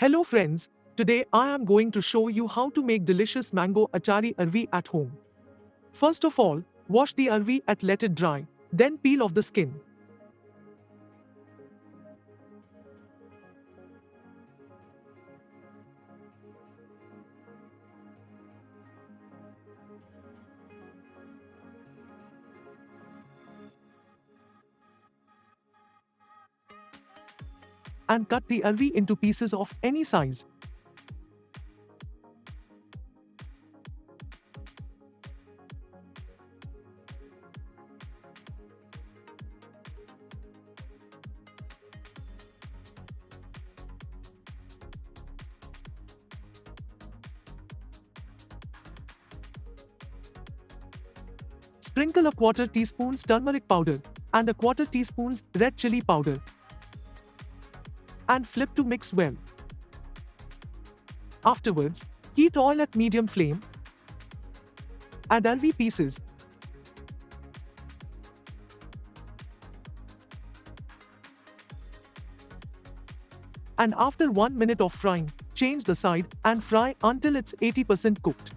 Hello friends, today I am going to show you how to make delicious mango achari arvi at home. First of all, wash the arvi and let it dry, then peel off the skin. And cut the arvi into pieces of any size. Sprinkle a quarter teaspoon turmeric powder and a quarter teaspoon red chili powder and flip to mix well. Afterwards, heat oil at medium flame. Add arvi pieces. And after 1 minute of frying, change the side and fry until it's 80% cooked.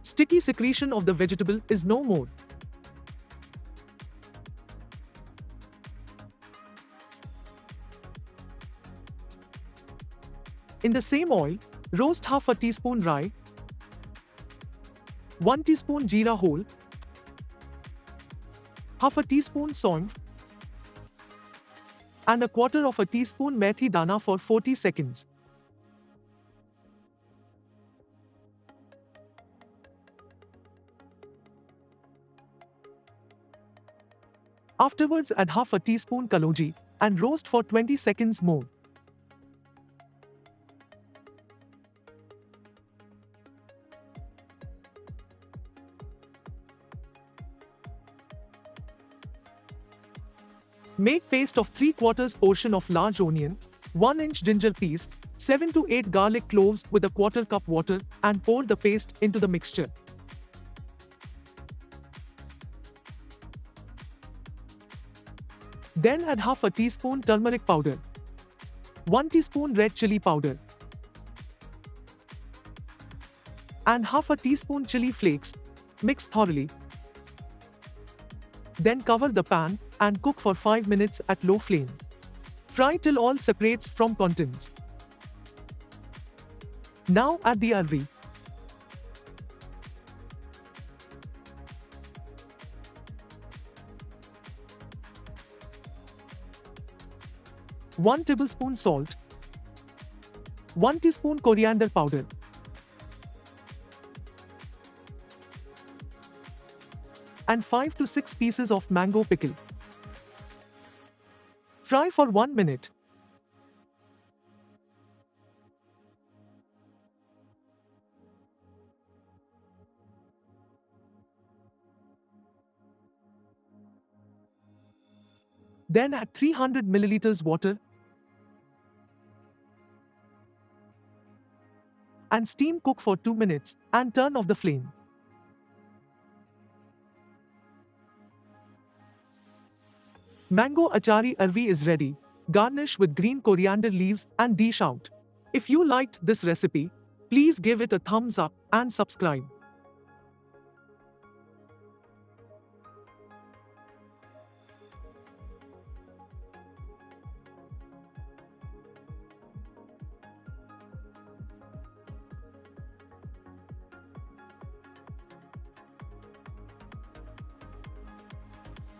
Sticky secretion of the vegetable is no more. In the same oil, roast half a teaspoon rye, 1 teaspoon jeera whole, half a teaspoon saunf, and a quarter of a teaspoon methi dana for 40 seconds. Afterwards, add half a teaspoon kalonji and roast for 20 seconds more. Make paste of 3/4 portion of large onion, 1-inch ginger piece, 7 to 8 garlic cloves with a quarter cup water and pour the paste into the mixture. Then add half a teaspoon turmeric powder, 1 teaspoon red chili powder, and half a teaspoon chili flakes. Mix thoroughly. Then cover the pan and cook for 5 minutes at low flame. Fry till all separates from contents. Now add the arvi. One tablespoon salt, 1 teaspoon coriander powder, and 5 to 6 pieces of mango pickle. Fry for 1 minute. Then add 300 milliliters water and steam cook for 2 minutes and turn off the flame. Mango achari arvi is ready. Garnish with green coriander leaves and dish out. If you liked this recipe, please give it a thumbs up and subscribe.